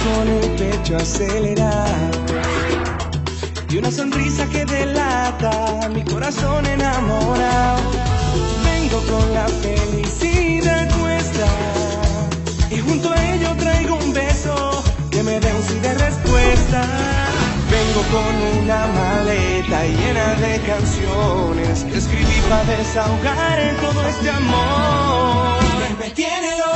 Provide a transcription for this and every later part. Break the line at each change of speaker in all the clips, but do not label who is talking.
con el pecho acelerado y una sonrisa que delata mi corazón enamorado. Vengo con la felicidad puesta y junto a ello traigo un beso que me dé un sí de respuesta. Vengo con una maleta llena de canciones que escribí para desahogar en todo este amor que me tiene loco.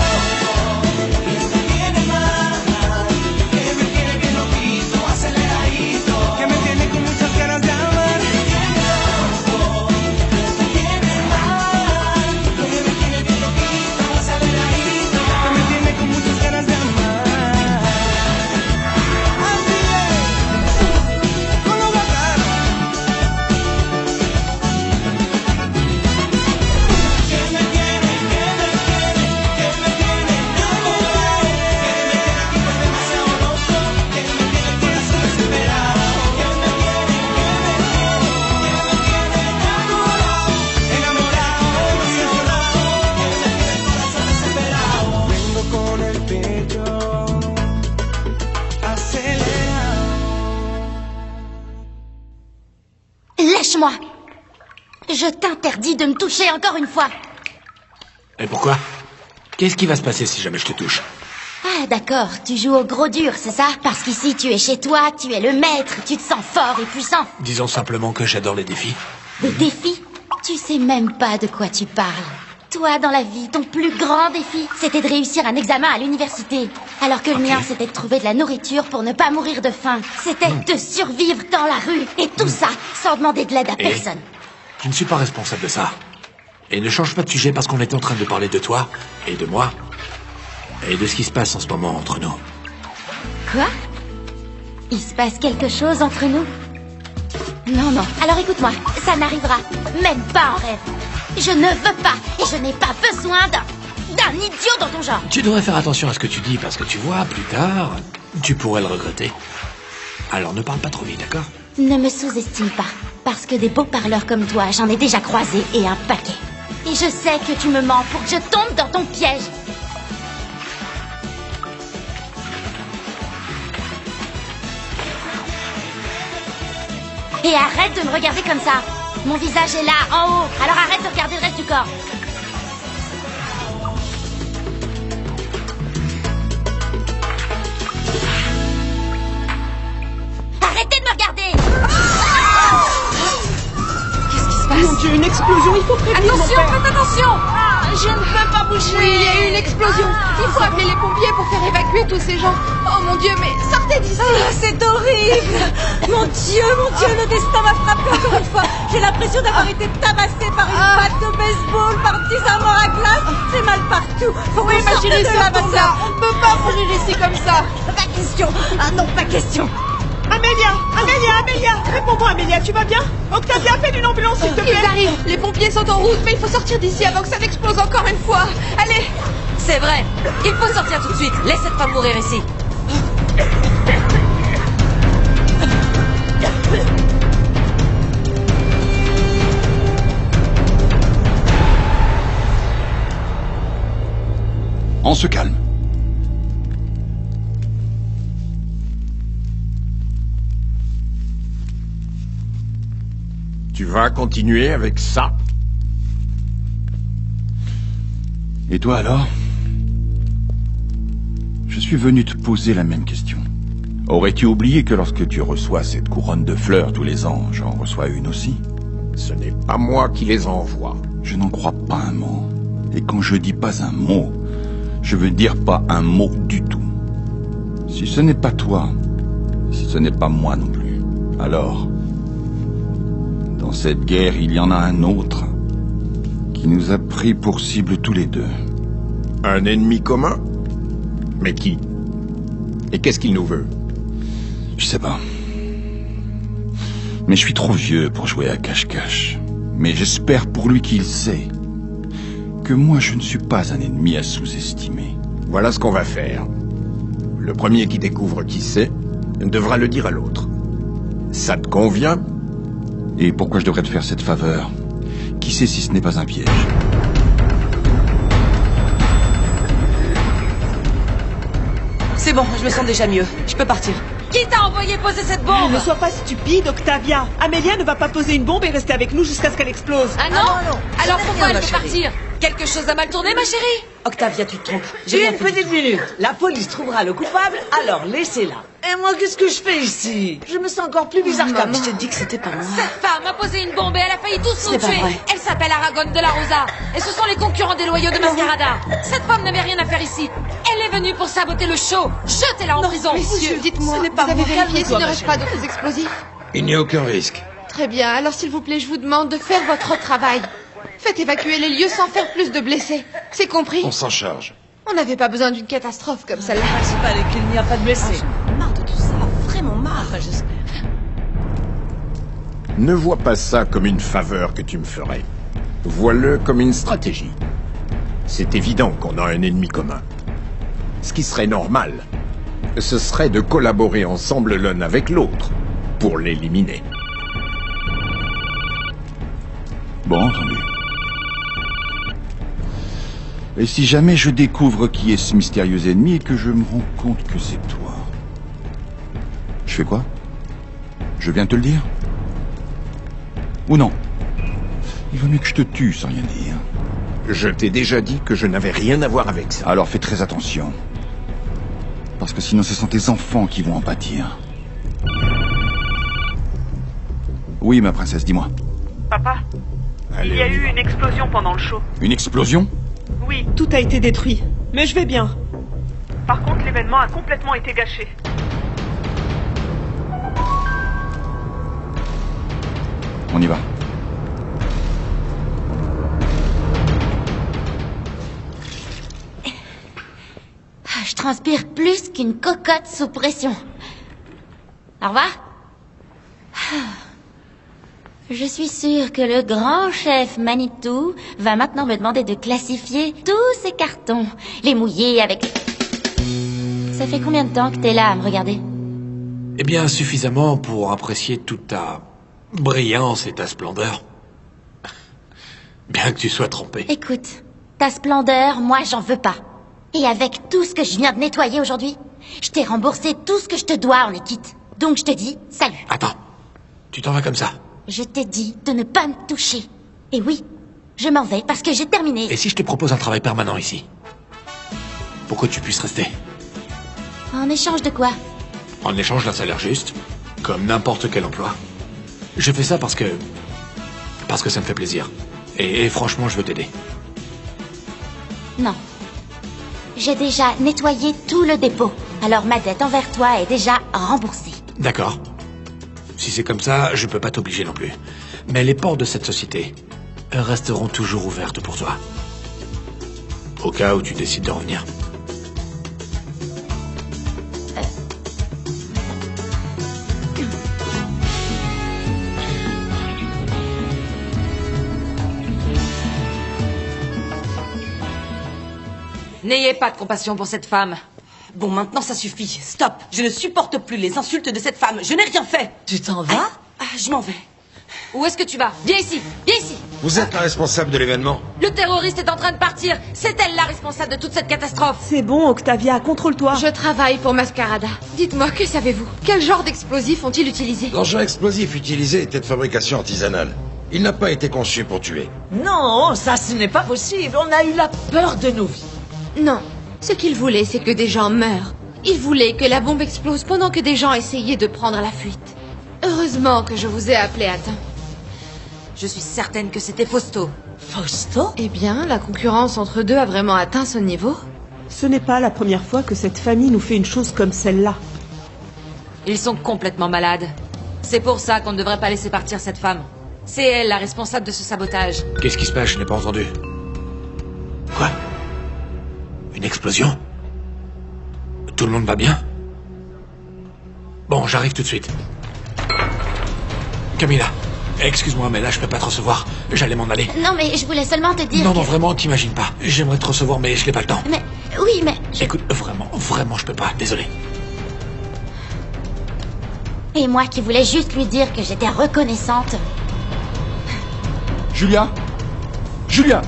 Lâche-moi! Je t'interdis de me toucher encore une fois!
Et pourquoi? Qu'est-ce qui va se passer si jamais je te touche?
Ah, d'accord, tu joues au gros dur, c'est ça? Parce qu'ici, tu es chez toi, tu es le maître, tu te sens fort et puissant.
Disons simplement que j'adore les défis.
Des défis? Tu sais même pas de quoi tu parles. Toi, dans la vie, ton plus grand défi, c'était de réussir un examen à l'université. Alors que le mien, c'était de trouver de la nourriture pour ne pas mourir de faim. C'était de survivre dans la rue. Et tout ça, sans demander de l'aide à personne.
Je ne suis pas responsable de ça. Et ne change pas de sujet parce qu'on est en train de parler de toi, et de moi, et de ce qui se passe en ce moment entre nous.
Quoi? Il se passe quelque chose entre nous? Non, non. Alors écoute-moi, ça n'arrivera même pas en rêve. Je ne veux pas, et je n'ai pas besoin d'un idiot dans ton genre.
Tu devrais faire attention à ce que tu dis, parce que tu vois, plus tard, tu pourrais le regretter. Alors ne parle pas trop vite, d'accord?
Ne me sous-estime pas, parce que des beaux parleurs comme toi, j'en ai déjà croisé et un paquet. Et je sais que tu me mens pour que je tombe dans ton piège. Et arrête de me regarder comme ça. Mon visage est là, en haut. Alors arrête de regarder le reste du corps. Arrêtez de me regarder.
Qu'est-ce qui se passe?
Mon Dieu, une explosion, il faut prévenir mon
Attention,
père.
faites attention. Je ne peux pas bouger.
Oui, il y a eu une explosion. Il faut appeler les pompiers pour faire évacuer tous ces gens. Oh mon Dieu, mais sortez d'ici.
C'est horrible. Mon Dieu, le destin m'a frappé encore une fois. J'ai l'impression d'avoir été tabassée par une batte de baseball, par un petit armoire à glace. J'ai mal partout. Faut
Oui,
qu'on sorte
imaginez
de
ça
là,
comme
Wanda.
ça. On ne peut pas mourir ici comme ça.
Pas question. Ah non, pas question.
Amélia, réponds-moi Amélia, tu vas bien? Octavia, appelle une ambulance s'il te plaît. Ils arrivent, les pompiers sont en route, mais il faut sortir d'ici avant que ça n'explose encore une fois. Allez.
C'est vrai. Il faut sortir tout de suite. Laisse cette femme mourir ici.
On se calme.
Tu vas continuer avec ça?
Et toi alors? Je suis venu te poser la même question. Aurais-tu oublié que lorsque tu reçois cette couronne de fleurs tous les ans, j'en reçois une aussi?
Ce n'est pas moi qui les envoie.
Je n'en crois pas un mot. Et quand je dis pas un mot, je veux dire pas un mot du tout. Si ce n'est pas toi, si ce n'est pas moi non plus, alors, dans cette guerre, il y en a un autre qui nous a pris pour cible tous les deux.
Un ennemi commun? Mais qui? Et qu'est-ce qu'il nous veut?
Je sais pas. Mais je suis trop vieux pour jouer à cache-cache. Mais j'espère pour lui qu'il sait que moi je ne suis pas un ennemi à sous-estimer.
Voilà ce qu'on va faire. Le premier qui découvre qui c'est devra le dire à l'autre. Ça te convient?
Et pourquoi je devrais te faire cette faveur? Qui sait si ce n'est pas un piège?
C'est bon, je me sens déjà mieux. Je peux partir. Qui t'a envoyé poser cette bombe?
Ne sois pas stupide, Octavia. Amélia ne va pas poser une bombe et rester avec nous jusqu'à ce qu'elle explose.
Ah non, alors pourquoi elle veut partir? Quelque chose a mal tourné, ma chérie?
Octavia, tu te trompes. J'ai une petite minute. La police trouvera le coupable, alors laissez-la. Et moi, qu'est-ce que je fais ici? Je me sens encore plus bizarre qu'avant. Je t'ai dit que c'était pas moi.
Cette femme a posé une bombe et elle a failli tous nous
pas
tuer.
vrai.
Elle s'appelle Aragon de la Rosa. Et ce sont les concurrents déloyaux de Mascarada. Cette femme n'avait rien à faire ici. Elle est venue pour saboter le show. Jetez-la en prison.
Messieurs, dites-moi,
ce n'est pas
vous avez
moi.
vérifié s'il
Calme-toi,
ne
ma
reste pas d'autres explosifs?
Il n'y a aucun risque.
Très bien, alors s'il vous plaît, je vous demande de faire votre travail. Faites évacuer les lieux sans faire plus de blessés. C'est compris?
On s'en charge.
On n'avait pas besoin d'une catastrophe comme celle-là.
C'est pas qu'il n'y a pas de blessés.
Marre de tout ça, vraiment marre.
J'espère.
Ne vois pas ça comme une faveur que tu me ferais. Vois-le comme une stratégie. C'est évident qu'on a un ennemi commun. Ce qui serait normal, ce serait de collaborer ensemble l'un avec l'autre pour l'éliminer.
Bon, entendu. Et si jamais je découvre qui est ce mystérieux ennemi et que je me rends compte que c'est toi, je fais quoi? Je viens te le dire? Ou non? Il vaut mieux que je te tue sans rien dire.
Je t'ai déjà dit que je n'avais rien à voir avec ça.
Alors fais très attention. Parce que sinon ce sont tes enfants qui vont en pâtir. Oui, ma princesse, dis-moi.
Papa,
Allez,
il y a
on y
eu
va.
une explosion pendant le show.
Une explosion?
Oui, tout a été détruit. Mais je vais bien. Par contre, l'événement a complètement été gâché.
On y va.
Je transpire plus qu'une cocotte sous pression. Au revoir. Je suis sûre que le grand chef Manitou va maintenant me demander de classifier tous ces cartons, les mouiller avec... Ça fait combien de temps que t'es là à me regarder?
Eh bien, suffisamment pour apprécier toute ta brillance et ta splendeur. Bien que tu sois trompé.
Écoute, ta splendeur, moi j'en veux pas. Et avec tout ce que je viens de nettoyer aujourd'hui, je t'ai remboursé tout ce que je te dois en liquide. Donc je te dis, salut.
Attends, tu t'en vas comme ça?
Je t'ai dit de ne pas me toucher. Et oui, je m'en vais parce que j'ai terminé.
Et si je te propose un travail permanent ici? Pour que tu puisses rester?
En échange de quoi?
En échange d'un salaire juste, comme n'importe quel emploi. Je fais ça parce que ça me fait plaisir. Et franchement, je veux t'aider.
Non. J'ai déjà nettoyé tout le dépôt. Alors ma dette envers toi est déjà remboursée.
D'accord. Si c'est comme ça, je peux pas t'obliger non plus. Mais les portes de cette société resteront toujours ouvertes pour toi. Au cas où tu décides de revenir.
N'ayez pas de compassion pour cette femme.
Bon, maintenant ça suffit. Stop. Je ne supporte plus les insultes de cette femme. Je n'ai rien fait. Tu t'en vas? Je m'en vais.
Où est-ce que tu vas? Viens ici, viens ici.
Vous êtes la responsable de l'événement.
Le terroriste est en train de partir. C'est elle la responsable de toute cette catastrophe.
C'est bon, Octavia, contrôle-toi.
Je travaille pour Mascarada. Dites-moi, que savez-vous? Quel genre d'explosifs ont-ils utilisé?
L'engin explosif utilisé était de fabrication artisanale. Il n'a pas été conçu pour tuer.
Non, ça ce n'est pas possible. On a eu la peur de nos vies.
Non. Ce qu'il voulait, c'est que des gens meurent. Il voulait que la bombe explose pendant que des gens essayaient de prendre la fuite. Heureusement que je vous ai appelé à temps.
Je suis certaine que c'était Fausto.
Fausto?
Eh bien, la concurrence entre deux a vraiment atteint ce niveau?
Ce n'est pas la première fois que cette famille nous fait une chose comme celle-là.
Ils sont complètement malades. C'est pour ça qu'on ne devrait pas laisser partir cette femme. C'est elle la responsable de ce sabotage.
Qu'est-ce qui se passe? Je n'ai pas entendu. Quoi? Une explosion? Tout le monde va bien? Bon, j'arrive tout de suite. Camilla, excuse-moi, mais là, je peux pas te recevoir. J'allais m'en aller.
Non, mais je voulais seulement te dire
Non,
que...
non, vraiment, t'imagines pas. J'aimerais te recevoir, mais je n'ai pas le temps.
Mais... Oui, mais...
Écoute, vraiment, je peux pas. Désolé.
Et moi qui voulais juste lui dire que j'étais reconnaissante.
Julia! Julia!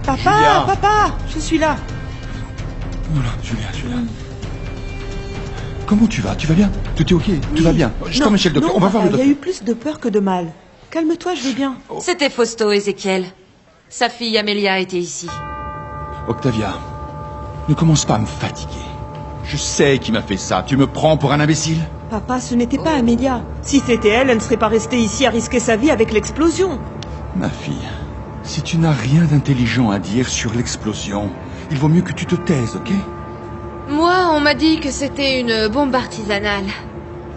Papa,
Julia.
papa, je suis là.
Voilà, Julia. Comment tu vas? Tu vas bien? Tout est ok? Tout va bien? Je t'emmène chez le docteur.
Non,
On va voir le
il y
docteur.
a eu plus de peur que de mal. Calme-toi, je vais bien.
C'était Fausto, Ezekiel. Sa fille Amelia était ici.
Octavia, ne commence pas à me fatiguer. Je sais qui m'a fait ça. Tu me prends pour un imbécile?
Papa, ce n'était pas Amelia. Si c'était elle, elle ne serait pas restée ici à risquer sa vie avec l'explosion.
Ma fille, si tu n'as rien d'intelligent à dire sur l'explosion, il vaut mieux que tu te taises, ok?
Moi, on m'a dit que c'était une bombe artisanale.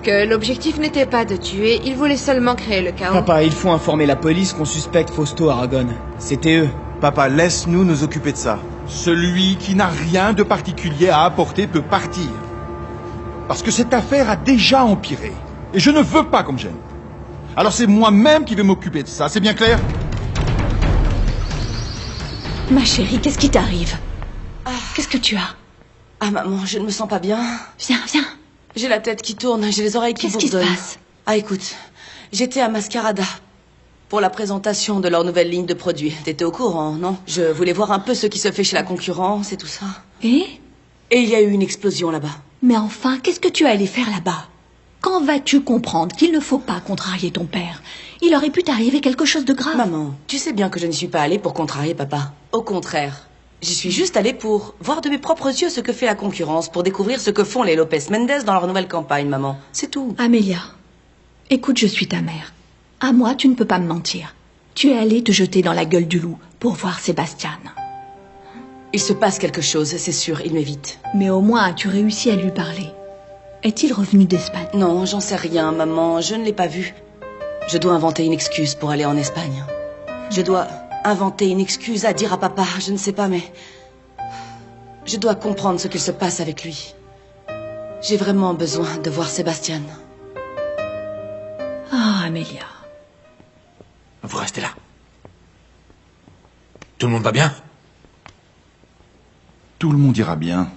Que l'objectif n'était pas de tuer, ils voulaient seulement créer le chaos.
Papa, il faut informer la police qu'on suspecte Fausto Aragon. C'était eux.
Papa, laisse-nous nous occuper de ça.
Celui qui n'a rien de particulier à apporter peut partir. Parce que cette affaire a déjà empiré. Et je ne veux pas qu'on me gêne. Alors c'est moi-même qui vais m'occuper de ça, c'est bien clair?
Ma chérie, qu'est-ce qui t'arrive? Qu'est-ce que tu as?
Ah maman, je ne me sens pas bien.
Viens, viens.
J'ai la tête qui tourne, j'ai les oreilles qui
Qu'est-ce qui se
bourdonnent.
passe?
Ah écoute, j'étais à Mascarada pour la présentation de leur nouvelle ligne de produits. T'étais au courant, non? Je voulais voir un peu ce qui se fait chez la concurrence et tout ça.
Et
il y a eu une explosion là-bas.
Mais enfin, qu'est-ce que tu es allé faire là-bas? Quand vas-tu comprendre qu'il ne faut pas contrarier ton père? Il aurait pu t'arriver quelque chose de grave.
Maman, tu sais bien que je n'y suis pas allée pour contrarier papa. Au contraire. J'y suis juste allée pour voir de mes propres yeux ce que fait la concurrence, pour découvrir ce que font les Lopez Mendes dans leur nouvelle campagne, maman. C'est tout.
Amelia, écoute, je suis ta mère. À moi, tu ne peux pas me mentir. Tu es allée te jeter dans la gueule du loup pour voir Sébastien.
Il se passe quelque chose, c'est sûr, il m'évite.
Mais au moins, as-tu réussi à lui parler? Est-il revenu d'Espagne?
Non, j'en sais rien, maman, je ne l'ai pas vu. Je dois inventer une excuse pour aller en Espagne. Je dois inventer une excuse à dire à papa, je ne sais pas, mais... Je dois comprendre ce qu'il se passe avec lui. J'ai vraiment besoin de voir Sébastien.
Ah, Amelia.
Vous restez là. Tout le monde va bien?
Tout le monde ira bien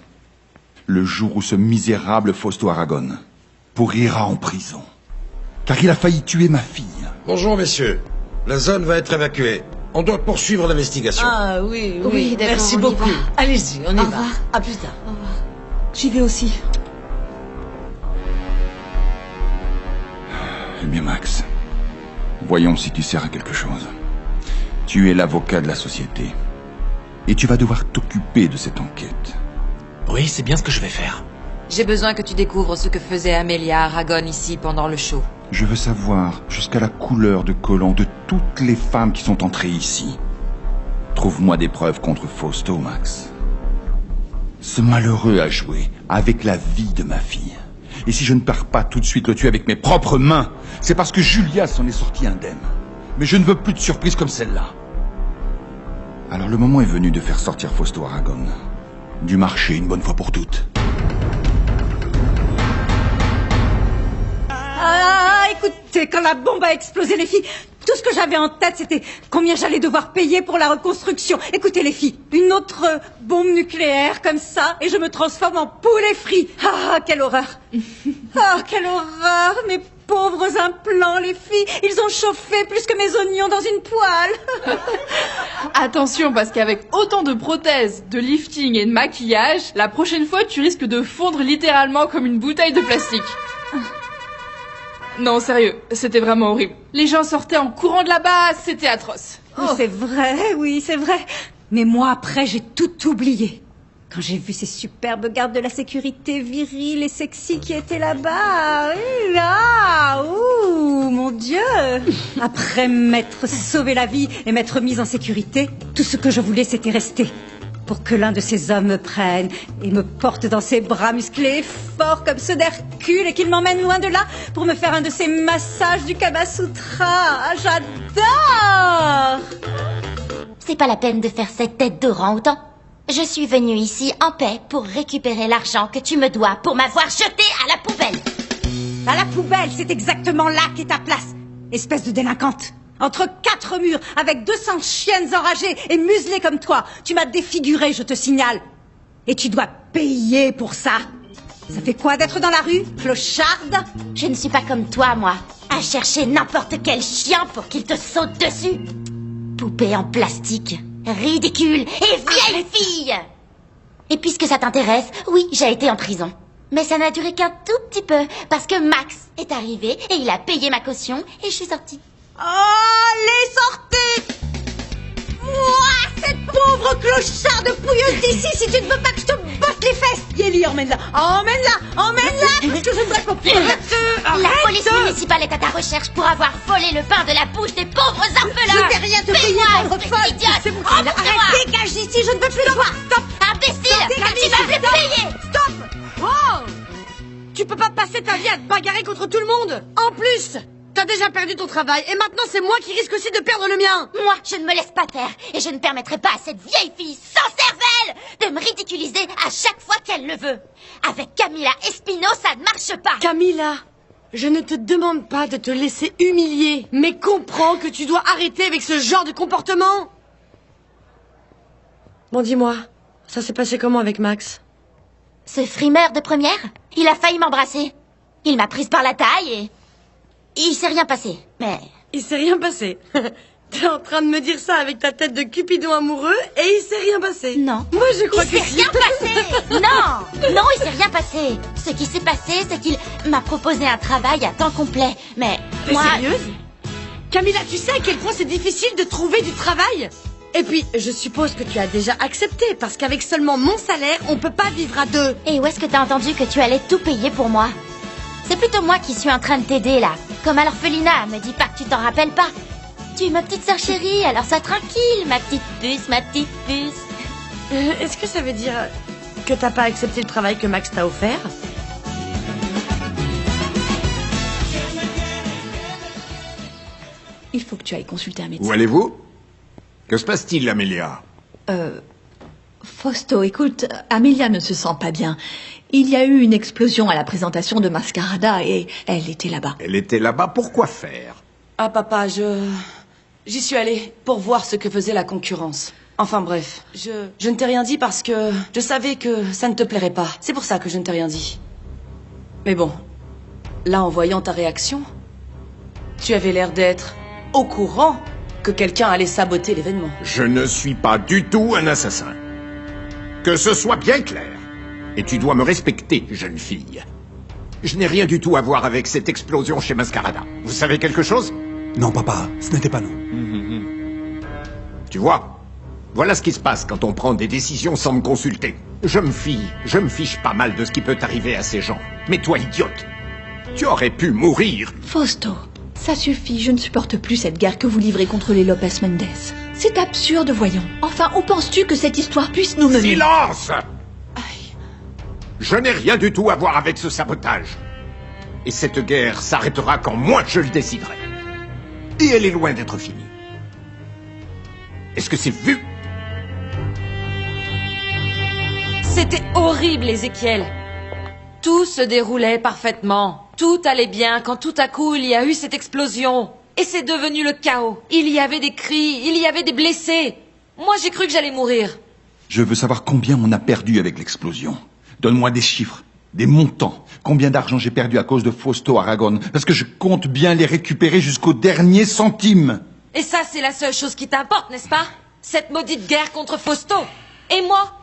le jour où ce misérable Fausto Aragon pourrira en prison. Car il a failli tuer ma fille.
Bonjour, messieurs. La zone va être évacuée. On doit poursuivre l'investigation.
Ah oui, oui.
Oui, d'accord,
Merci
on y
beaucoup.
va.
Allez-y, on y
Au
va.
revoir.
À plus tard.
Au revoir.
J'y vais aussi.
Eh bien, Max, voyons si tu sers à quelque chose. Tu es l'avocat de la société. Et tu vas devoir t'occuper de cette enquête.
Oui, c'est bien ce que je vais faire.
J'ai besoin que tu découvres ce que faisait Amelia Aragon ici pendant le show.
Je veux savoir jusqu'à la couleur de collant de toutes les femmes qui sont entrées ici. Trouve-moi des preuves contre Fausto, Max. Ce malheureux a joué avec la vie de ma fille. Et si je ne pars pas tout de suite le tuer avec mes propres mains, c'est parce que Julia s'en est sortie indemne. Mais je ne veux plus de surprises comme celle-là. Alors le moment est venu de faire sortir Fausto Aragon du marché une bonne fois pour toutes.
Ah, écoutez, quand la bombe a explosé, les filles, tout ce que j'avais en tête, c'était combien j'allais devoir payer pour la reconstruction. Écoutez, les filles, une autre bombe nucléaire comme ça, et je me transforme en poulet frit. Ah, quelle horreur. Ah, quelle horreur. Mes pauvres implants, les filles, ils ont chauffé plus que mes oignons dans une poêle.
Attention, parce qu'avec autant de prothèses, de lifting et de maquillage, la prochaine fois, tu risques de fondre littéralement comme une bouteille de plastique. Non, sérieux, c'était vraiment horrible. Les gens sortaient en courant de là-bas, c'était atroce.
Oh. C'est vrai, oui, c'est vrai. Mais moi, après, j'ai tout oublié. Quand j'ai vu ces superbes gardes de la sécurité virils et sexy qui étaient là-bas, oui, là, ouh, mon Dieu. Après m'être sauvé la vie et m'être mise en sécurité, tout ce que je voulais, c'était rester. Pour que l'un de ces hommes me prenne et me porte dans ses bras musclés et forts comme ceux d'Hercule et qu'il m'emmène loin de là pour me faire un de ces massages du Kama Sutra. J'adore!
C'est pas la peine de faire cette tête d'orang-outan. Je suis venue ici en paix pour récupérer l'argent que tu me dois pour m'avoir jeté à la poubelle.
À la poubelle, c'est exactement là qu'est ta place, espèce de délinquante. Entre 4 murs, avec 200 chiennes enragées et muselées comme toi, tu m'as défigurée, je te signale. Et tu dois payer pour ça. Ça fait quoi d'être dans la rue, clocharde?
Je ne suis pas comme toi, moi, à chercher n'importe quel chien pour qu'il te saute dessus. Poupée en plastique, ridicule et vieille fille. Et puisque ça t'intéresse, oui, j'ai été en prison. Mais ça n'a duré qu'un tout petit peu, parce que Max est arrivé et il a payé ma caution et je suis sortie.
Allez, sortez! Moi, cette pauvre clocharde pouilleuse d'ici, si tu ne veux pas que je te botte les fesses! Yéli, emmène-la! Emmène-la! Parce que je ne voudrais pas plus.
La police municipale est à ta recherche pour avoir volé le pain de la bouche des pauvres orphelins!
Je vais rien te payer, pauvre folle!
C'est
bon, arrête, dégage d'ici, je ne veux plus te voir! Stop!
Imbécile! Tu vas plus payer!
Stop! Oh! Tu peux pas passer ta vie à te bagarrer contre tout le monde! En plus, t'as déjà perdu ton travail et maintenant c'est moi qui risque aussi de perdre le mien!
Moi, je ne me laisse pas faire et je ne permettrai pas à cette vieille fille sans cervelle de me ridiculiser à chaque fois qu'elle le veut. Avec Camilla Espino, ça ne marche pas.
Camilla, je ne te demande pas de te laisser humilier, mais comprends que tu dois arrêter avec ce genre de comportement. Bon, dis-moi, ça s'est passé comment avec Max?
Ce frimeur de première, il a failli m'embrasser. Il m'a prise par la taille et... il s'est rien passé, mais...
Il s'est rien passé. T'es en train de me dire ça avec ta tête de Cupidon amoureux et il s'est rien passé.
Non.
Moi, je crois
que... Il s'est rien passé. Non, il s'est rien passé. Ce qui s'est passé, c'est qu'il m'a proposé un travail à temps complet, mais...
T'es sérieuse? Camilla, tu sais à quel point c'est difficile de trouver du travail? Et puis, je suppose que tu as déjà accepté, parce qu'avec seulement mon salaire, on peut pas vivre à deux.
Et où est-ce que t'as entendu que tu allais tout payer pour moi? C'est plutôt moi qui suis en train de t'aider, là. Comme à l'orphelinat, me dis pas que tu t'en rappelles pas. Tu es ma petite sœur chérie, alors sois tranquille, ma petite puce, ma petite puce.
Est-ce que ça veut dire que t'as pas accepté le travail que Max t'a offert?
Il faut que tu ailles consulter un médecin.
Où allez-vous? Que se passe-t-il, Amélia?
Fausto, écoute, Amélia ne se sent pas bien. Il y a eu une explosion à la présentation de Mascarada et elle était là-bas.
Elle était là-bas pour quoi faire?
Ah papa, j'y suis allée pour voir ce que faisait la concurrence. Enfin bref, je ne t'ai rien dit parce que je savais que ça ne te plairait pas. C'est pour ça que je ne t'ai rien dit. Mais bon, là en voyant ta réaction, tu avais l'air d'être au courant que quelqu'un allait saboter l'événement.
Je ne suis pas du tout un assassin. Que ce soit bien clair. Et tu dois me respecter, jeune fille. Je n'ai rien du tout à voir avec cette explosion chez Mascarada. Vous savez quelque chose?
Non, papa, ce n'était pas nous.
Tu vois? Voilà ce qui se passe quand on prend des décisions sans me consulter. Je me fiche pas mal de ce qui peut arriver à ces gens. Mais toi, idiote, tu aurais pu mourir.
Fausto, ça suffit, je ne supporte plus cette guerre que vous livrez contre les Lopez Mendes. C'est absurde, voyons. Enfin, où penses-tu que cette histoire puisse nous mener?
Silence! Je n'ai rien du tout à voir avec ce sabotage. Et cette guerre s'arrêtera quand moi je le déciderai. Et elle est loin d'être finie. Est-ce que c'est vu?
C'était horrible, Ézéchiel. Tout se déroulait parfaitement. Tout allait bien quand tout à coup il y a eu cette explosion. Et c'est devenu le chaos. Il y avait des cris, il y avait des blessés. Moi j'ai cru que j'allais mourir.
Je veux savoir combien on a perdu avec l'explosion. Donne-moi des chiffres, des montants. Combien d'argent j'ai perdu à cause de Fausto Aragon? Parce que je compte bien les récupérer jusqu'au dernier centime.
Et ça, c'est la seule chose qui t'importe, n'est-ce pas? Cette maudite guerre contre Fausto. Et moi,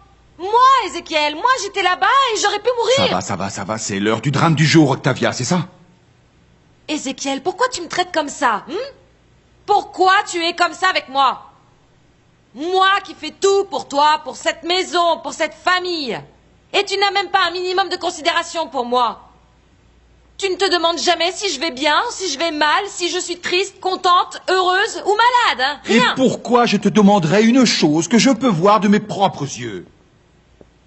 Ézéchiel, moi j'étais là-bas et j'aurais pu mourir.
Ça va, c'est l'heure du drame du jour, Octavia, c'est ça?
Ézéchiel, pourquoi tu me traites comme ça? Pourquoi tu es comme ça avec moi? Moi qui fais tout pour toi, pour cette maison, pour cette famille. Et tu n'as même pas un minimum de considération pour moi. Tu ne te demandes jamais si je vais bien, si je vais mal, si je suis triste, contente, heureuse ou malade, hein? Rien.
Et pourquoi je te demanderais une chose que je peux voir de mes propres yeux?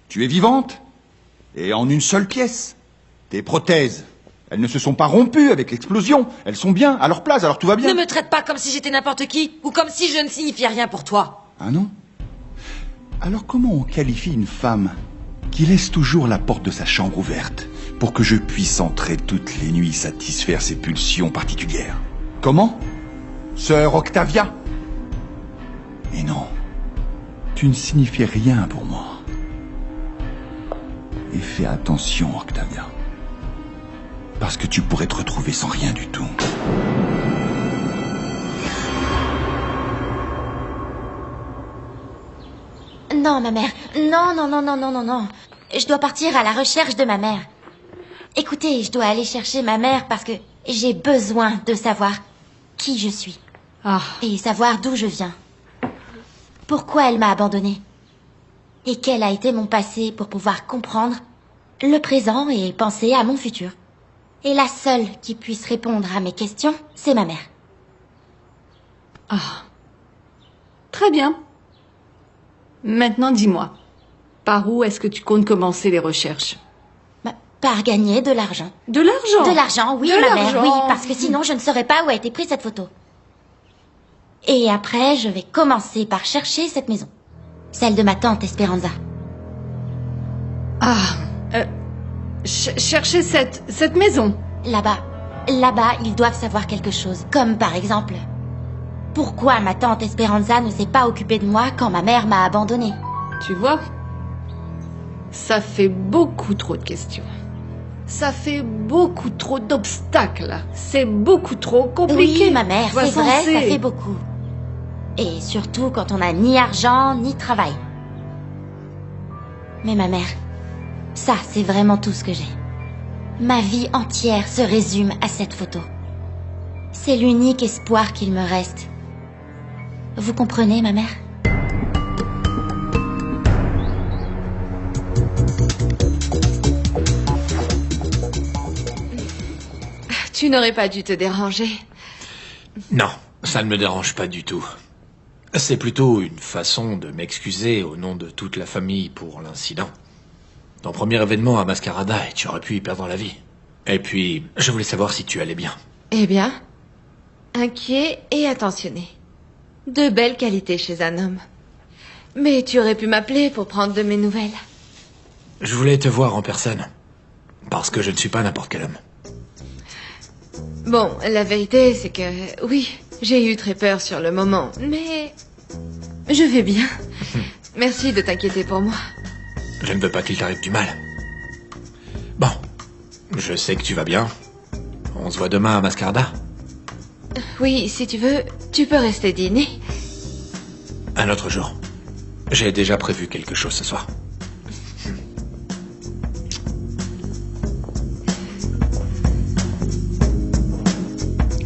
Tu es vivante, et en une seule pièce. Tes prothèses, elles ne se sont pas rompues avec l'explosion. Elles sont bien à leur place, alors tout va bien.
Ne me traite pas comme si j'étais n'importe qui, ou comme si je ne signifiais rien pour toi.
Ah non? Alors comment on qualifie une femme qui laisse toujours la porte de sa chambre ouverte pour que je puisse entrer toutes les nuits satisfaire ses pulsions particulières? Comment? Sœur Octavia? Mais non, tu ne signifies rien pour moi. Et fais attention, Octavia, parce que tu pourrais te retrouver sans rien du tout.
Non, ma mère. Non. Je dois partir à la recherche de ma mère. Écoutez, je dois aller chercher ma mère parce que j'ai besoin de savoir qui je suis. Et savoir d'où je viens. Pourquoi elle m'a abandonnée. Et quel a été mon passé pour pouvoir comprendre le présent et penser à mon futur. Et la seule qui puisse répondre à mes questions, c'est ma mère.
Très bien. Maintenant, dis-moi, par où est-ce que tu comptes commencer les recherches?
Par gagner de l'argent.
De l'argent?
De l'argent, oui,
De
ma
l'argent.
mère, oui, parce que sinon je ne saurais pas où a été prise cette photo. Et après, je vais commencer par chercher cette maison. Celle de ma tante Esperanza.
Chercher cette maison?
Là-bas, ils doivent savoir quelque chose. Comme par exemple, pourquoi ma tante Esperanza ne s'est pas occupée de moi quand ma mère m'a abandonnée.
Tu vois? Ça fait beaucoup trop de questions. Ça fait beaucoup trop d'obstacles. C'est beaucoup trop compliqué.
Oui, ma mère,
Va
c'est vrai,
censé.
ça fait beaucoup. Et surtout quand on n'a ni argent, ni travail. Mais ma mère, ça, c'est vraiment tout ce que j'ai. Ma vie entière se résume à cette photo. C'est l'unique espoir qu'il me reste. Vous comprenez, ma mère?
Tu n'aurais pas dû te déranger.
Non, ça ne me dérange pas du tout. C'est plutôt une façon de m'excuser au nom de toute la famille pour l'incident. Ton premier événement à Mascarada et tu aurais pu y perdre la vie. Et puis, je voulais savoir si tu allais bien.
Eh bien, inquiet et attentionné. De belles qualités chez un homme. Mais tu aurais pu m'appeler pour prendre de mes nouvelles.
Je voulais te voir en personne. Parce que je ne suis pas n'importe quel homme.
Bon, la vérité, c'est que, oui, j'ai eu très peur sur le moment, mais je vais bien. Merci de t'inquiéter pour moi.
Je ne veux pas qu'il t'arrive du mal. Bon, je sais que tu vas bien. On se voit demain à Mascarada.
Oui, si tu veux, tu peux rester dîner.
Un autre jour. J'ai déjà prévu quelque chose ce soir.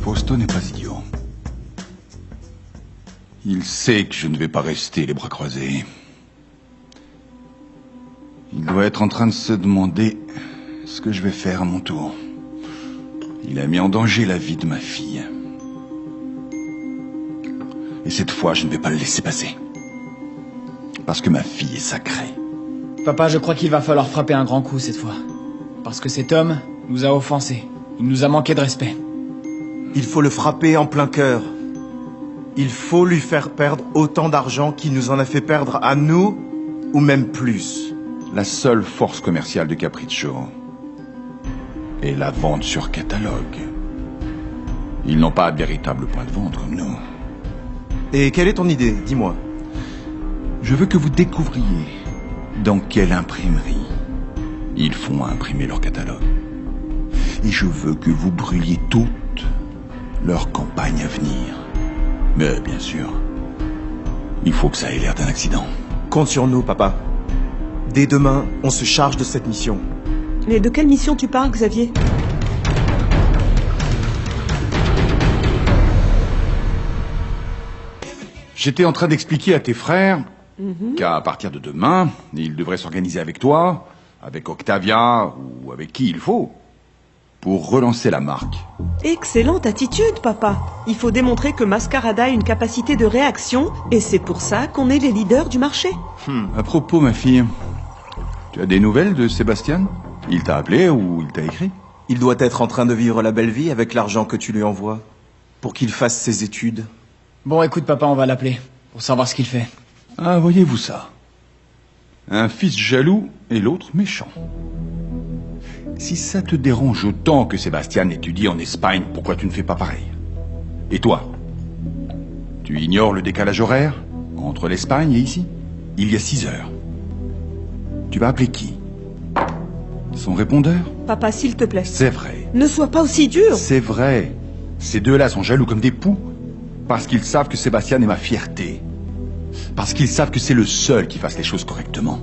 Fausto n'est pas idiot. Il sait que je ne vais pas rester les bras croisés. Il doit être en train de se demander ce que je vais faire à mon tour. Il a mis en danger la vie de ma fille. Et cette fois, je ne vais pas le laisser passer. Parce que ma fille est sacrée.
Papa, je crois qu'il va falloir frapper un grand coup cette fois. Parce que cet homme nous a offensés. Il nous a manqué de respect.
Il faut le frapper en plein cœur. Il faut lui faire perdre autant d'argent qu'il nous en a fait perdre à nous, ou même plus.
La seule force commerciale de Capriccio est la vente sur catalogue. Ils n'ont pas un véritable point de vente comme nous.
Et quelle est ton idée? Dis-moi.
Je veux que vous découvriez dans quelle imprimerie ils font imprimer leur catalogue. Et je veux que vous brûliez toute leur campagne à venir. Mais bien sûr, il faut que ça ait l'air d'un accident.
Compte sur nous, papa. Dès demain, on se charge de cette mission.
Mais de quelle mission tu parles, Xavier?
J'étais en train d'expliquer à tes frères qu'à partir de demain, ils devraient s'organiser avec toi, avec Octavia ou avec qui il faut, pour relancer la marque.
Excellente attitude, papa. Il faut démontrer que Mascarada a une capacité de réaction, et c'est pour ça qu'on est les leaders du marché.
À propos, ma fille, tu as des nouvelles de Sébastien? Il t'a appelé ou il t'a écrit?
Il doit être en train de vivre la belle vie avec l'argent que tu lui envoies, pour qu'il fasse ses études.
Bon, écoute, papa, on va l'appeler, pour savoir ce qu'il fait.
Ah, voyez-vous ça? Un fils jaloux et l'autre méchant. Si ça te dérange autant que Sébastien étudie en Espagne, pourquoi tu ne fais pas pareil? Et toi? Tu ignores le décalage horaire entre l'Espagne et ici? Il y a 6 heures. Tu vas appeler qui? Son répondeur?
Papa, s'il te plaît.
C'est vrai.
Ne sois pas aussi dur.
C'est vrai. Ces deux-là sont jaloux comme des poux. Parce qu'ils savent que Sébastien est ma fierté. Parce qu'ils savent que c'est le seul qui fasse les choses correctement.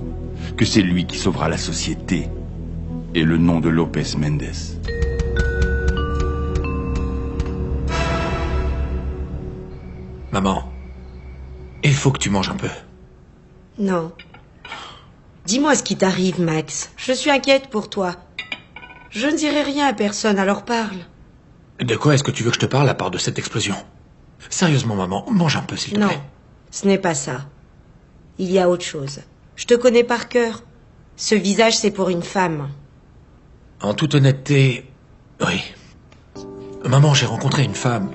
Que c'est lui qui sauvera la société. et le nom de Lopez Mendes.
Maman, il faut que tu manges un peu.
Non. Dis-moi ce qui t'arrive, Max. Je suis inquiète pour toi. Je ne dirai rien à personne, alors parle.
De quoi est-ce que tu veux que je te parle à part de cette explosion? Sérieusement, maman, mange un peu, s'il te plaît.
Non, ce n'est pas ça. Il y a autre chose. Je te connais par cœur. Ce visage, c'est pour une femme.
En toute honnêteté, oui. Maman, j'ai rencontré une femme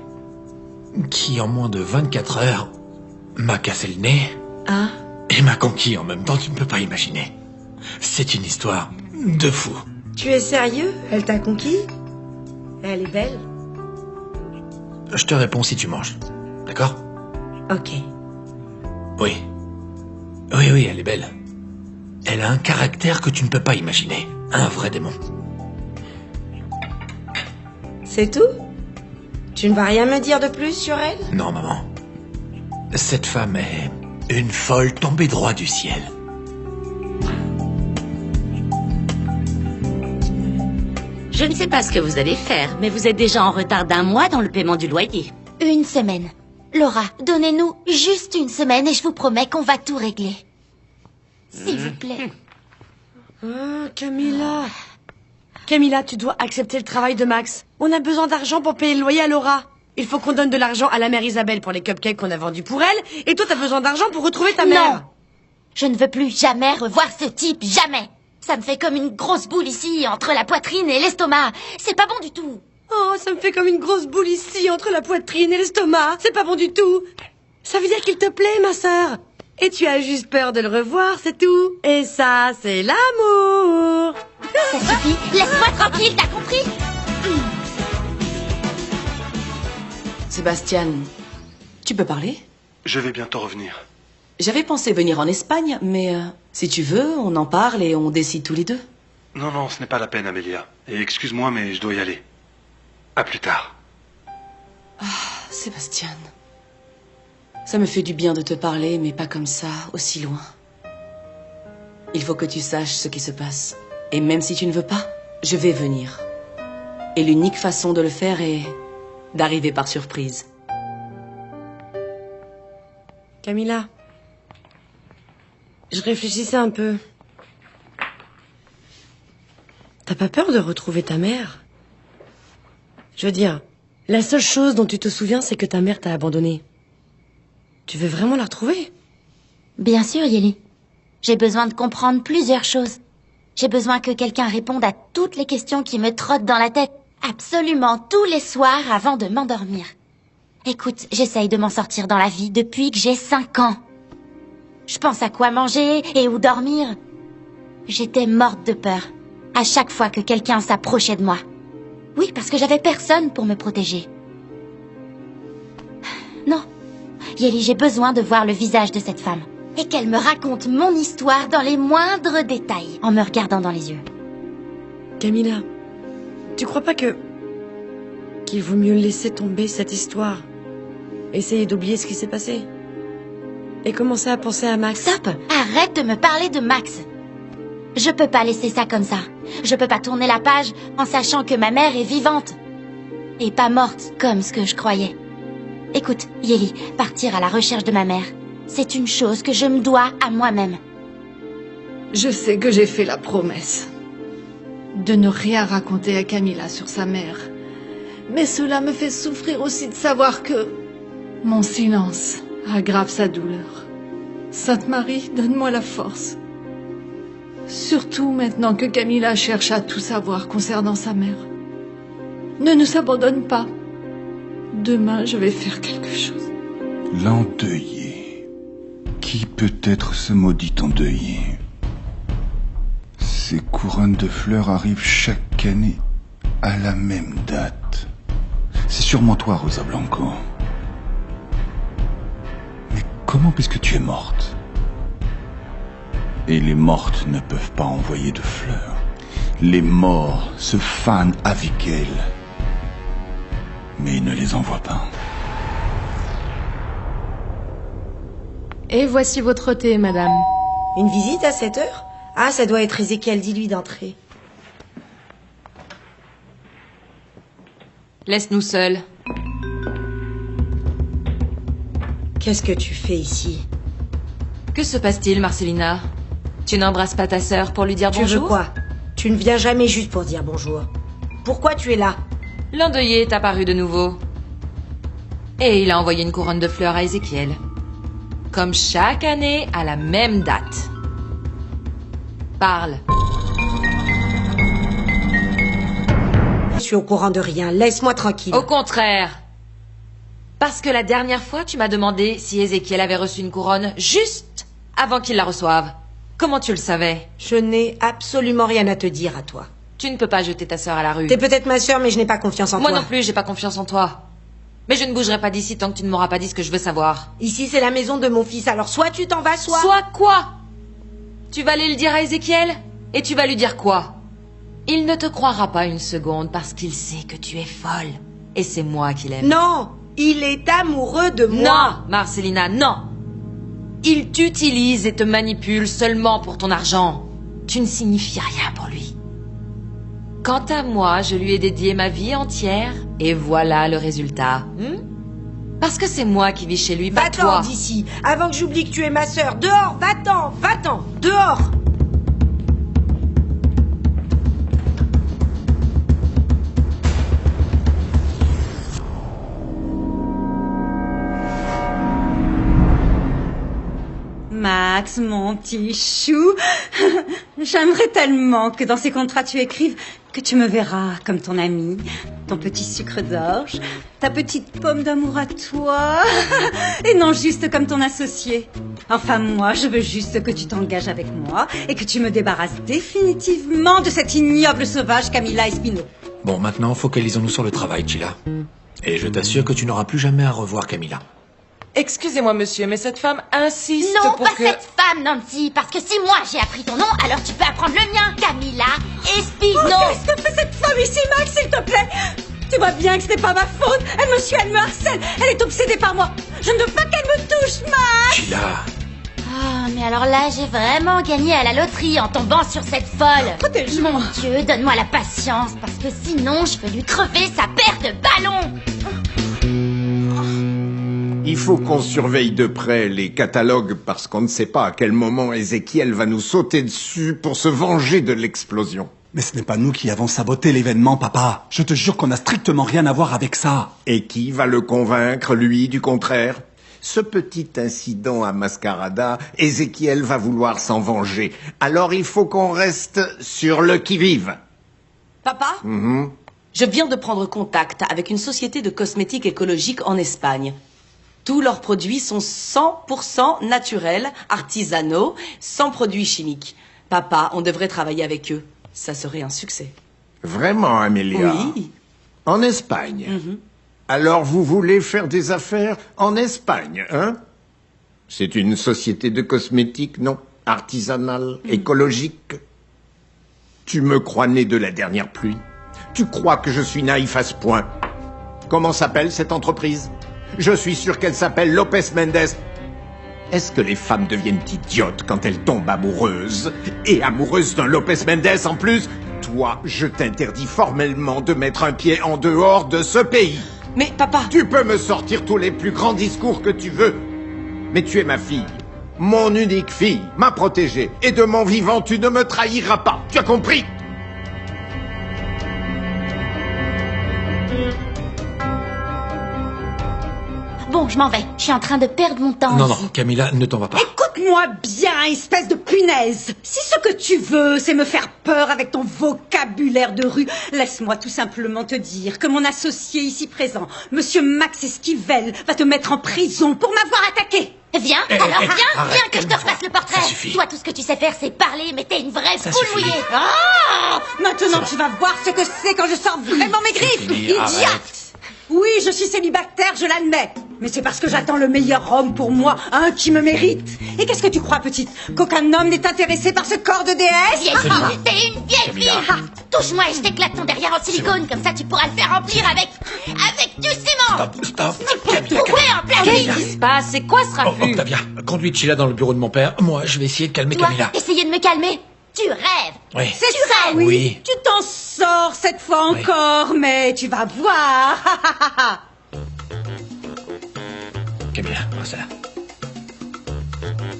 qui, en moins de 24 heures, m'a cassé le nez
Ah.
et m'a conquis en même temps, tu ne peux pas imaginer. C'est une histoire de fou.
Tu es sérieux? Elle t'a conquis? Elle est belle?
Je te réponds si tu manges. D'accord?
Ok.
Oui. Oui, elle est belle. Elle a un caractère que tu ne peux pas imaginer. Un vrai démon.
C'est tout? Tu ne vas rien me dire de plus sur elle?
Non, maman. Cette femme est une folle tombée droit du ciel.
Je ne sais pas ce que vous allez faire, mais vous êtes déjà en retard d'1 mois dans le paiement du loyer.
1 semaine. Laura, donnez-nous juste 1 semaine et je vous promets qu'on va tout régler. S'il vous plaît.
Ah, Camilla. Camilla, tu dois accepter le travail de Max. On a besoin d'argent pour payer le loyer à Laura. Il faut qu'on donne de l'argent à la mère Isabelle pour les cupcakes qu'on a vendus pour elle. Et toi, t'as besoin d'argent pour retrouver ta mère.
Non. Je ne veux plus jamais revoir ce type, jamais. Ça me fait comme une grosse boule ici, entre la poitrine et l'estomac. C'est pas bon du tout.
Oh, ça me fait comme une grosse boule ici, entre la poitrine et l'estomac. C'est pas bon du tout. Ça veut dire qu'il te plaît, ma sœur. Et tu as juste peur de le revoir, c'est tout. Et ça, c'est l'amour.
Ça suffit. Laisse-moi tranquille, t'as compris?
Sébastien, tu peux parler?
Je vais bientôt revenir.
J'avais pensé venir en Espagne, mais si tu veux, on en parle et on décide tous les deux.
Non, ce n'est pas la peine, Amélia. Et excuse-moi, mais je dois y aller. À plus tard.
Ah, Sébastien. Ça me fait du bien de te parler, mais pas comme ça, aussi loin. Il faut que tu saches ce qui se passe. Et même si tu ne veux pas, je vais venir. Et l'unique façon de le faire est d'arriver par surprise.
Camilla, je réfléchissais un peu. T'as pas peur de retrouver ta mère? Je veux dire, la seule chose dont tu te souviens, c'est que ta mère t'a abandonné. Tu veux vraiment la retrouver?
Bien sûr, Yeli. J'ai besoin de comprendre plusieurs choses. J'ai besoin que quelqu'un réponde à toutes les questions qui me trottent dans la tête. Absolument tous les soirs avant de m'endormir. Écoute, j'essaye de m'en sortir dans la vie depuis que j'ai 5 ans. Je pense à quoi manger et où dormir. J'étais morte de peur à chaque fois que quelqu'un s'approchait de moi. Oui, parce que j'avais personne pour me protéger. Non, Yeli, j'ai besoin de voir le visage de cette femme. Et qu'elle me raconte mon histoire dans les moindres détails, en me regardant dans les yeux.
Camilla, tu crois pas qu'il vaut mieux laisser tomber cette histoire? Essayer d'oublier ce qui s'est passé? Et commencer à penser à Max?
Stop! Arrête de me parler de Max! Je peux pas laisser ça comme ça. Je peux pas tourner la page en sachant que ma mère est vivante. Et pas morte, comme ce que je croyais. Écoute, Yeli, partir à la recherche de ma mère, c'est une chose que je me dois à moi-même.
Je sais que j'ai fait la promesse de ne rien raconter à Camilla sur sa mère. Mais cela me fait souffrir aussi de savoir que mon silence aggrave sa douleur. Sainte Marie, donne-moi la force. Surtout maintenant que Camilla cherche à tout savoir concernant sa mère. Ne nous abandonne pas. Demain, je vais faire quelque chose.
L'endeuillé. Qui peut être ce maudit endeuillé? Ces couronnes de fleurs arrivent chaque année à la même date. C'est sûrement toi, Rosa Blanco. Mais comment puisque tu es morte? Et les mortes ne peuvent pas envoyer de fleurs. Les morts se fanent avec elles. Mais ils ne les envoient pas.
Et voici votre thé, madame.
Une visite à 7 heures? Ah, ça doit être Ézéchiel, dis-lui d'entrer.
Laisse-nous seuls.
Qu'est-ce que tu fais ici?
Que se passe-t-il, Marcelina? Tu n'embrasses pas ta sœur pour lui dire bonjour?
Tu veux quoi? Tu ne viens jamais juste pour dire bonjour. Pourquoi tu es là?
L'endeuillé est apparu de nouveau. Et il a envoyé une couronne de fleurs à Ézéchiel. Comme chaque année, à la même date. Parle.
Je suis au courant de rien. Laisse-moi tranquille.
Au contraire. Parce que la dernière fois, tu m'as demandé si Ézéchiel avait reçu une couronne juste avant qu'il la reçoive. Comment tu le savais?
Je n'ai absolument rien à te dire à toi.
Tu ne peux pas jeter ta sœur à la rue.
T'es peut-être ma sœur, mais je n'ai pas confiance en toi.
Moi non plus, j'ai pas confiance en toi. Mais je ne bougerai pas d'ici tant que tu ne m'auras pas dit ce que je veux savoir.
Ici, c'est la maison de mon fils, alors soit tu t'en vas, soit...
Soit quoi? Tu vas aller le dire à Ézéchiel? Et tu vas lui dire quoi? Il ne te croira pas une seconde parce qu'il sait que tu es folle. Et c'est moi qui l'aime.
Non! Il est amoureux de moi!
Non, Marcelina, non! Il t'utilise et te manipule seulement pour ton argent. Tu ne signifies rien pour lui. Quant à moi, je lui ai dédié ma vie entière, et voilà le résultat. Parce que c'est moi qui vis chez lui, pas toi.
Va-t'en d'ici, avant que j'oublie que tu es ma sœur. Dehors, va-t'en, va-t'en, dehors!
Max, mon petit chou, j'aimerais tellement que dans ces contrats tu écrives que tu me verras comme ton ami, ton petit sucre d'orge, ta petite pomme d'amour à toi, et non juste comme ton associé. Enfin moi, je veux juste que tu t'engages avec moi et que tu me débarrasses définitivement de cette ignoble sauvage Camilla Espino.
Bon, maintenant, focalisons-nous sur le travail, Chila. Et je t'assure que tu n'auras plus jamais à revoir Camilla.
Excusez-moi, monsieur, mais cette femme insiste
Non,
pour
pas
que...
cette femme, Nancy, parce que si moi j'ai appris ton nom, alors tu peux apprendre le mien. Camilla Espino.
Oh, qu'est-ce que fait cette femme ici, Max, s'il te plaît? Tu vois bien que ce n'est pas ma faute. Elle me suit, elle me harcèle, elle est obsédée par moi. Je ne veux pas qu'elle me touche, Max.
Chila.
Ah, mais alors là, j'ai vraiment gagné à la loterie en tombant sur cette folle.
Protège-moi.
Mon Dieu, donne-moi la patience, parce que sinon, je vais lui crever sa paire de ballons.
Il faut qu'on surveille de près les catalogues parce qu'on ne sait pas à quel moment Ézéchiel va nous sauter dessus pour se venger de l'explosion.
Mais ce n'est pas nous qui avons saboté l'événement, papa. Je te jure qu'on n'a strictement rien à voir avec ça.
Et qui va le convaincre, lui, du contraire? Ce petit incident à Mascarada, Ézéchiel va vouloir s'en venger. Alors il faut qu'on reste sur le qui-vive.
Papa, je viens de prendre contact avec une société de cosmétiques écologiques en Espagne. Tous leurs produits sont 100% naturels, artisanaux, sans produits chimiques. Papa, on devrait travailler avec eux. Ça serait un succès.
Vraiment, Amélia?
Oui.
En Espagne? Alors vous voulez faire des affaires en Espagne, hein? C'est une société de cosmétiques, non? Artisanale, écologique? Tu me crois né de la dernière pluie? Tu crois que je suis naïf à ce point? Comment s'appelle cette entreprise? Je suis sûr qu'elle s'appelle Lopez Mendes. Est-ce que les femmes deviennent idiotes quand elles tombent amoureuses? Et amoureuses d'un Lopez Mendes en plus? Toi, je t'interdis formellement de mettre un pied en dehors de ce pays.
Mais papa...
Tu peux me sortir tous les plus grands discours que tu veux. Mais tu es ma fille. Mon unique fille, ma protégée. Et de mon vivant, tu ne me trahiras pas. Tu as compris?
Bon, je m'en vais. Je suis en train de perdre mon temps
Non,
ici.
non, Camilla, ne t'en va pas.
Écoute-moi bien, espèce de punaise. Si ce que tu veux, c'est me faire peur avec ton vocabulaire de rue, laisse-moi tout simplement te dire que mon associé ici présent, Monsieur Max Esquivel, va te mettre en prison pour m'avoir attaqué.
Viens, viens que je te refasse le portrait. Toi, tout ce que tu sais faire, c'est parler, mais t'es une vraie poule mouillée.
Ah! Maintenant, tu vas voir ce que c'est quand je sors vraiment mes griffes. Idiote! Oui, je suis célibataire, je l'admets. Mais c'est parce que j'attends le meilleur homme pour moi, un qui me mérite. Et qu'est-ce que tu crois, petite? Qu'aucun homme n'est intéressé par ce corps de déesse?
Vieille fille, t'es une vieille fille. Ah, touche-moi et je t'éclate ton derrière en silicone, comme ça tu pourras le faire remplir avec du ciment.
Stop.
Troué en plein
Qu'est-ce qui se passe? C'est quoi ce raffut?
Octavia, conduis Chila dans le bureau de mon père. Moi, je vais essayer de calmer
Toi,
Camilla.
essayer de me calmer. Tu rêves.
Oui.
C'est ça, oui.
Oui.
Tu t'en sors cette fois
Oui.
encore, mais tu vas voir.
Camilla, ça.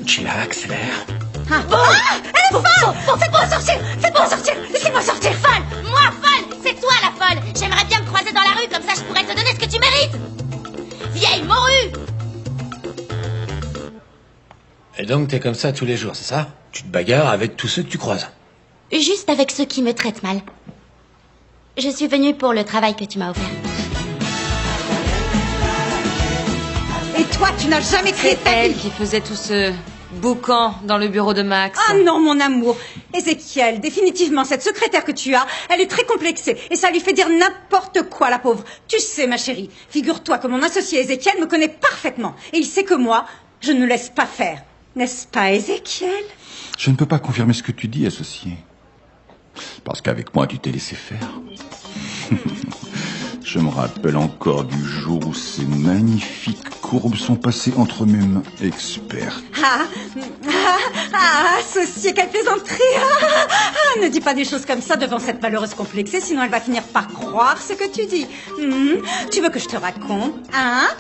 Chillax, accélère.
Ah, bon, elle est folle. Faites-moi sortir. Faites-moi sortir. Laissez-moi sortir. Folle. Moi, folle. C'est toi la folle. J'aimerais bien me croiser dans la rue, comme ça je pourrais te donner ce que tu mérites. Vieille morue.
Et donc t'es comme ça tous les jours, c'est ça? Tu te bagarres avec tous ceux que tu croises.
Juste avec ceux qui me traitent mal. Je suis venue pour le travail que tu m'as offert.
Et toi, tu n'as jamais créé
C'est
ta
elle
vie.
qui faisait tout ce boucan dans le bureau de Max.
Ah non, mon amour. Ézéchiel, définitivement, cette secrétaire que tu as, elle est très complexée. Et ça lui fait dire n'importe quoi, la pauvre. Tu sais, ma chérie, figure-toi que mon associé Ézéchiel me connaît parfaitement. Et il sait que moi, je ne laisse pas faire. N'est-ce pas, Ézéchiel?
Je ne peux pas confirmer ce que tu dis, associé. Parce qu'avec moi, tu t'es laissé faire. Je me rappelle encore du jour où ces magnifiques courbes sont passées entre mes mains expertes.
Associé, quelle plaisanterie. Ne dis pas des choses comme ça devant cette malheureuse complexée, sinon elle va finir par croire ce que tu dis. Tu veux que je te raconte,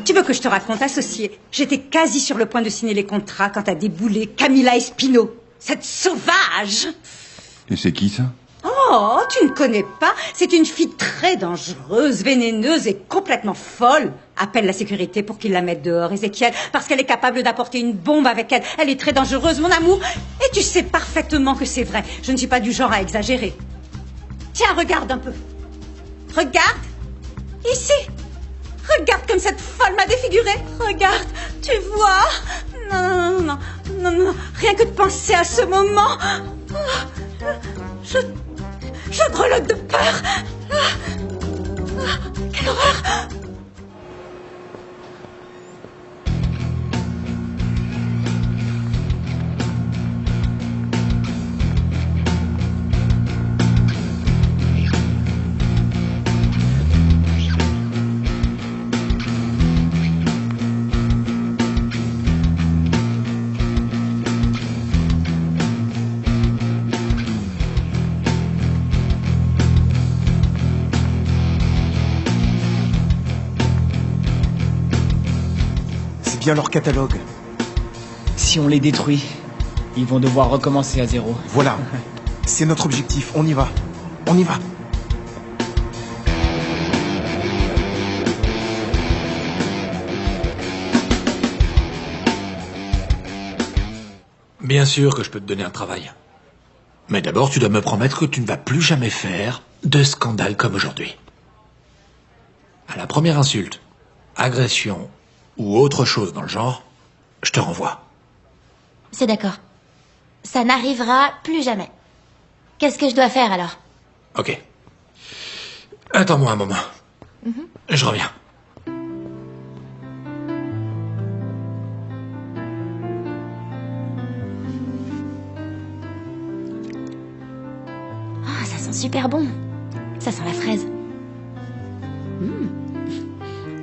Tu veux que je te raconte, associé? J'étais quasi sur le point de signer les contrats quand a déboulé Camilla Espino. Cette sauvage.
Et c'est qui, ça?
Oh, tu ne connais pas? C'est une fille très dangereuse, vénéneuse et complètement folle. Appelle la sécurité pour qu'ils la mettent dehors, Ézéchiel, parce qu'elle est capable d'apporter une bombe avec elle. Elle est très dangereuse, mon amour. Et tu sais parfaitement que c'est vrai. Je ne suis pas du genre à exagérer. Tiens, regarde un peu. Regarde. Ici. Regarde comme cette folle m'a défigurée. Regarde. Tu vois? Non. Rien que de penser à ce moment. Je grelotte de peur. Quelle horreur.
Bien leur catalogue.
Si on les détruit, ils vont devoir recommencer à zéro.
Voilà. C'est notre objectif. On y va. On y va.
Bien sûr que je peux te donner un travail. Mais d'abord, tu dois me promettre que tu ne vas plus jamais faire de scandale comme aujourd'hui. À la première insulte, agression ou autre chose dans le genre, je te renvoie.
C'est d'accord. Ça n'arrivera plus jamais. Qu'est-ce que je dois faire alors?
Ok. Attends-moi un moment. Je reviens.
Ah, ça sent super bon. Ça sent la fraise.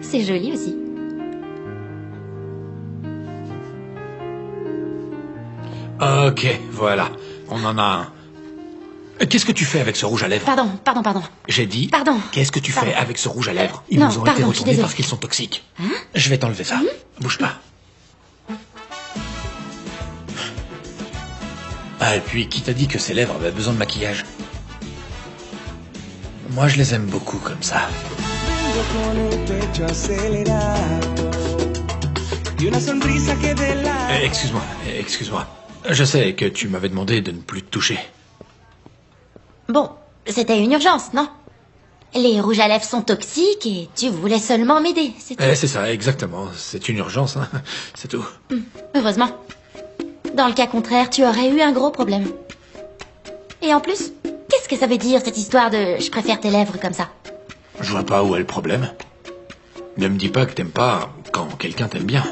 C'est joli aussi.
Ok, voilà. On en a un. Qu'est-ce que tu fais avec ce rouge à lèvres?
Pardon.
J'ai dit.
Pardon.
Qu'est-ce que tu fais avec ce rouge à lèvres? Ils
Non,
nous ont
pardon,
été
je suis
retournés
désolée.
parce qu'ils sont toxiques. Je vais t'enlever ça. Bouge pas. Ah, et puis, qui t'a dit que ces lèvres avaient besoin de maquillage? Moi, je les aime beaucoup comme ça.
Vengo con el pecho acelerado y una sonrisa que delata.
Excuse-moi. Je sais que tu m'avais demandé de ne plus te toucher.
Bon, c'était une urgence, non? Les rouges à lèvres sont toxiques et tu voulais seulement m'aider, c'est tout.
C'est ça, exactement. C'est une urgence, hein. C'est tout.
Heureusement. Dans le cas contraire, tu aurais eu un gros problème. Et en plus, qu'est-ce que ça veut dire cette histoire de « je préfère tes lèvres comme ça » ?
Je vois pas où est le problème. Ne me dis pas que t'aimes pas quand quelqu'un t'aime bien.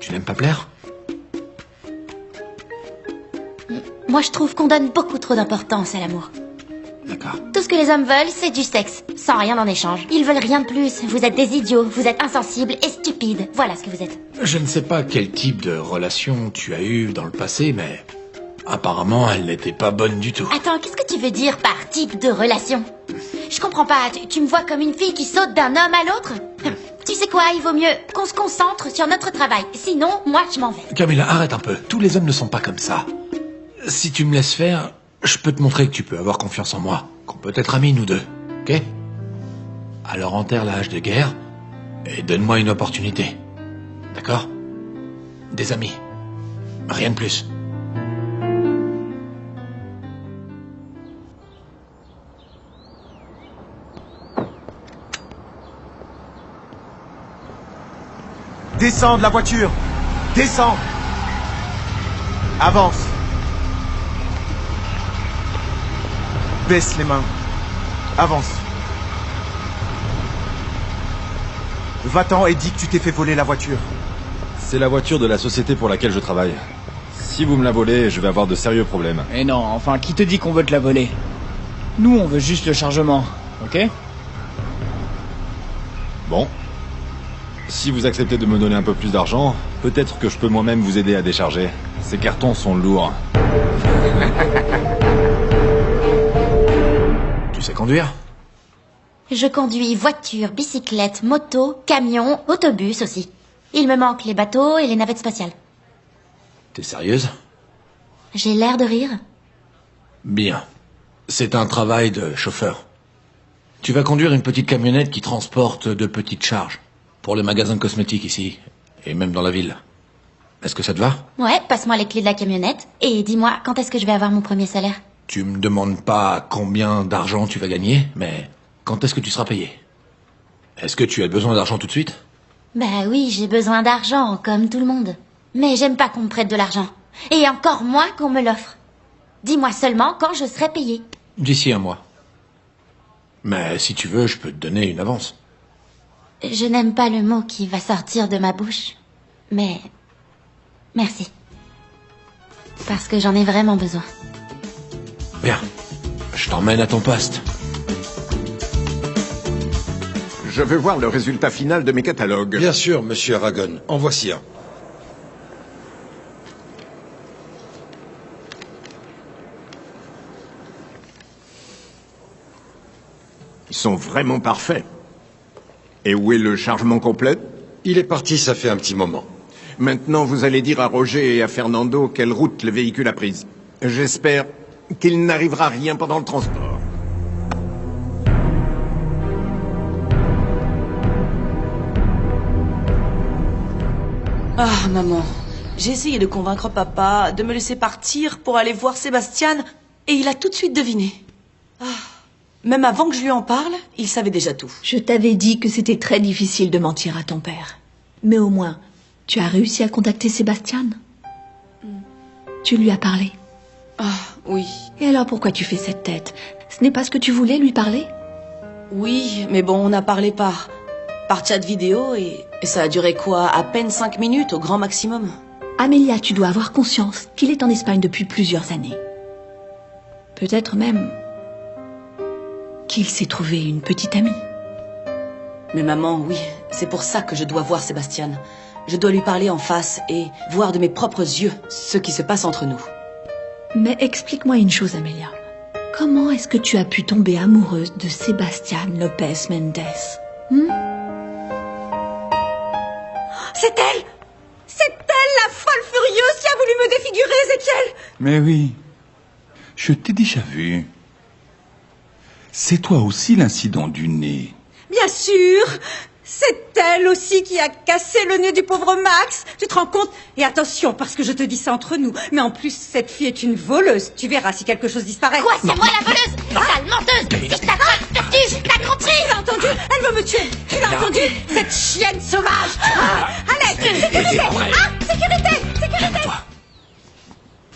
Tu n'aimes pas plaire?
Moi, je trouve qu'on donne beaucoup trop d'importance à l'amour.
D'accord.
Tout ce que les hommes veulent, c'est du sexe, sans rien en échange. Ils veulent rien de plus. Vous êtes des idiots, vous êtes insensibles et stupides. Voilà ce que vous êtes.
Je ne sais pas quel type de relation tu as eu dans le passé, mais Apparemment, elle n'était pas bonne du tout.
Attends, qu'est-ce que tu veux dire par type de relation? Je comprends pas, tu me vois comme une fille qui saute d'un homme à l'autre? Tu sais quoi, il vaut mieux qu'on se concentre sur notre travail. Sinon, moi, je m'en vais.
Camilla, arrête un peu. Tous les hommes ne sont pas comme ça. Si tu me laisses faire, je peux te montrer que tu peux avoir confiance en moi. Qu'on peut être amis, nous deux. Ok? Alors enterre la hache de guerre et donne-moi une opportunité. D'accord? Des amis. Rien de plus.
Descends de la voiture. Descends. Avance. Baisse les mains. Avance. Va-t'en et dis que tu t'es fait voler la voiture.
C'est la voiture de la société pour laquelle je travaille. Si vous me la volez, je vais avoir de sérieux problèmes.
Et non, enfin, qui te dit qu'on veut te la voler? Nous, on veut juste le chargement, ok?
Bon. Si vous acceptez de me donner un peu plus d'argent, peut-être que je peux moi-même vous aider à décharger. Ces cartons sont lourds.
Tu sais conduire?
Je conduis voiture, bicyclette, moto, camion, autobus aussi. Il me manque les bateaux et les navettes spatiales.
T'es sérieuse?
J'ai l'air de rire?
Bien. C'est un travail de chauffeur. Tu vas conduire une petite camionnette qui transporte de petites charges. Pour le magasin de cosmétiques ici, et même dans la ville. Est-ce que ça te va?
Ouais, passe-moi les clés de la camionnette, et dis-moi, quand est-ce que je vais avoir mon premier salaire?
Tu me demandes pas combien d'argent tu vas gagner, mais quand est-ce que tu seras payé? Est-ce que tu as besoin d'argent tout de suite?
Bah oui, j'ai besoin d'argent, comme tout le monde. Mais j'aime pas qu'on me prête de l'argent. Et encore moins qu'on me l'offre. Dis-moi seulement quand je serai payé.
D'ici un mois. Mais si tu veux, je peux te donner une avance.
Je n'aime pas le mot qui va sortir de ma bouche, mais merci. Parce que j'en ai vraiment besoin.
Bien, je t'emmène à ton poste.
Je veux voir le résultat final de mes catalogues.
Bien sûr, monsieur Aragon. En voici un.
Ils sont vraiment parfaits. Et où est le chargement complet?
Il est parti, ça fait un petit moment.
Maintenant, vous allez dire à Roger et à Fernando quelle route le véhicule a prise. J'espère qu'il n'arrivera rien pendant le transport.
Ah, maman. J'ai essayé de convaincre papa de me laisser partir pour aller voir Sébastien, et il a tout de suite deviné. Ah. Même avant que je lui en parle, il savait déjà tout.
Je t'avais dit que c'était très difficile de mentir à ton père. Mais au moins, tu as réussi à contacter Sébastien. Tu lui as parlé.
Ah, oui.
Et alors pourquoi tu fais cette tête? Ce n'est pas ce que tu voulais lui parler?
Oui, mais bon, on a parlé par chat vidéo et ça a duré quoi? À peine 5 minutes au grand maximum.
Amélia, tu dois avoir conscience qu'il est en Espagne depuis plusieurs années. Peut-être même qu'il s'est trouvé une petite amie.
Mais maman, oui, c'est pour ça que je dois voir Sébastien. Je dois lui parler en face et voir de mes propres yeux ce qui se passe entre nous.
Mais explique-moi une chose, Amélia. Comment est-ce que tu as pu tomber amoureuse de Sébastien Lopez Mendes?
C'est elle! C'est elle, la folle furieuse qui a voulu me défigurer, Ézéchiel!
Mais oui, je t'ai déjà vu. C'est toi aussi l'incident du nez.
Bien sûr! C'est elle aussi qui a cassé le nez du pauvre Max. Tu te rends compte? Et attention, parce que je te dis ça entre nous. Mais en plus, cette fille est une voleuse. Tu verras si quelque chose disparaît.
Quoi? C'est moi la voleuse? Sale menteuse! Si je t'attrape, je te tue! T'as compris?
Tu l'as entendu? Elle veut me tuer! Tu l'as entendu? Cette chienne sauvage! Ah, allez! Sécurité! Ah! Sécurité! Sécurité!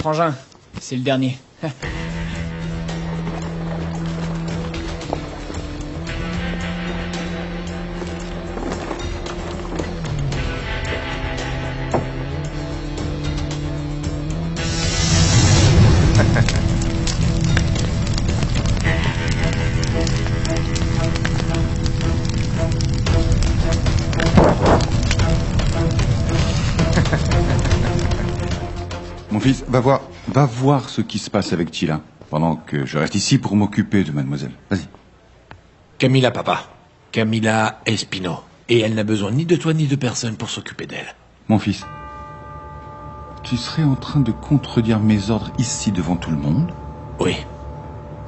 Frangin, c'est le dernier.
Mon fils, va voir Va voir ce qui se passe avec Tila, pendant que je reste ici pour m'occuper de mademoiselle. Vas-y.
Camilla, papa. Camilla Espino. Et elle n'a besoin ni de toi ni de personne pour s'occuper d'elle.
Mon fils, tu serais en train de contredire mes ordres ici devant tout le monde?
Oui.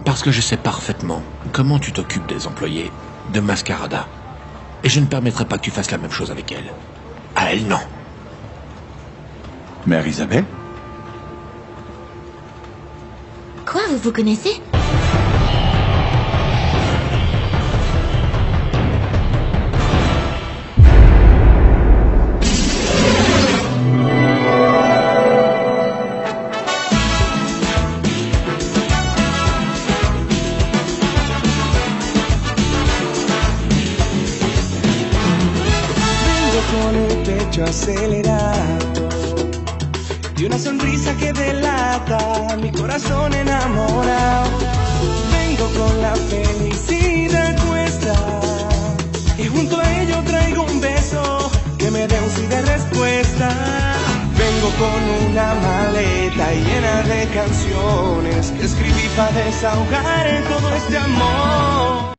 Parce que je sais parfaitement comment tu t'occupes des employés de Mascarada. Et je ne permettrai pas que tu fasses la même chose avec elle. À elle, non.
Mère Isabelle?
Quoi, vous vous connaissez?
Con el pecho acelerado y una sonrisa que delata mi corazón enamorado. Vengo con la felicidad puesta y junto a ello traigo un beso que me dé un sí de respuesta. Vengo con una maleta llena de canciones que escribí para desahogar en todo este amor.